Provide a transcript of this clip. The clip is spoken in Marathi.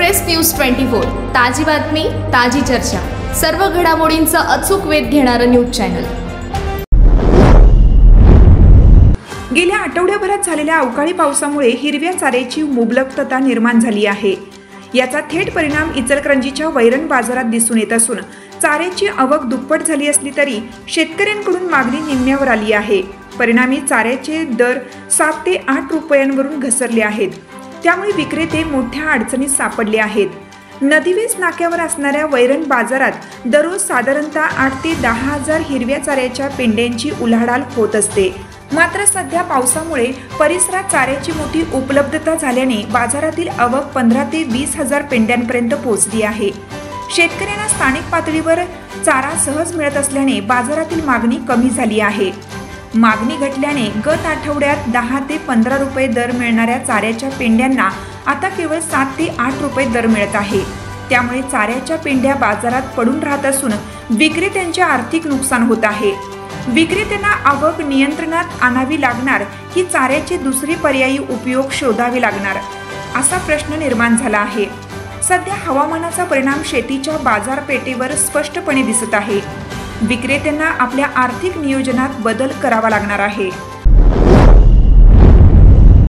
एक्सप्रेस न्यूज 24 ताजी बातमी ताजी चर्चा सर्व घडामोडींचा अचूक वेध घेणारं न्यूज चॅनल। गेल्या आठवड्याभरात झालेल्या अवकाळी पावसामुळे हिरव्या चाऱ्याची मुबलकता निर्माण झाली आहे। याचा थेट परिणाम इचलकरंजीच्या वैरण बाजारात दिसून येत असून चाऱ्याची आवक दुप्पट झाली असली तरी शेतकऱ्यांकडून मागणी निम्म्यावर आली आहे। परिणामी चाऱ्याचे दर 7 ते 8 रुपयांवरून घसरले आहेत। त्यामुळे विक्रेते मोठ्या अडचणीत सापडले आहेत। नदीवेस नाक्यावर असणाऱ्या वैरण बाजारात दररोज साधारणतः 8 ते 10 हजार हिरव्या चाऱ्याच्या पेंड्यांची उलाढाल होत असते। मात्र सध्या पावसामुळे परिसरात चाऱ्याची मोठी उपलब्धता झाल्याने बाजारातील आवक 15 ते 20 हजार पेंड्यांपर्यंत पोहोचली आहे। शेतकऱ्यांना स्थानिक पातळीवर चारा सहज मिळत असल्याने बाजारातील मागणी कमी झाली आहे। मागणी घटल्याने गत आठवड्यात 10 ते 15 रुपये दर मिळणाऱ्या चाऱ्याच्या पेंड्यांना आता केवळ 7 ते 8 रुपये दर मिळत आहे। त्यामुळे चाऱ्याच्या पेंड्या बाजारात पडून राहत असून विक्रेत्यांचे आर्थिक नुकसान होत आहे। विक्रेत्यांना आवक नियंत्रणात आणावी लागणार की चाऱ्याचे दुसरे पर्यायी उपयोग शोधावे लागणार असा प्रश्न निर्माण झाला आहे। सध्या हवामानाचा परिणाम शेतीच्या बाजारपेठेवर स्पष्टपणे दिसत आहे। विक्रेत्यांना आपल्या आर्थिक नियोजनात बदल करावा लागणार आहे।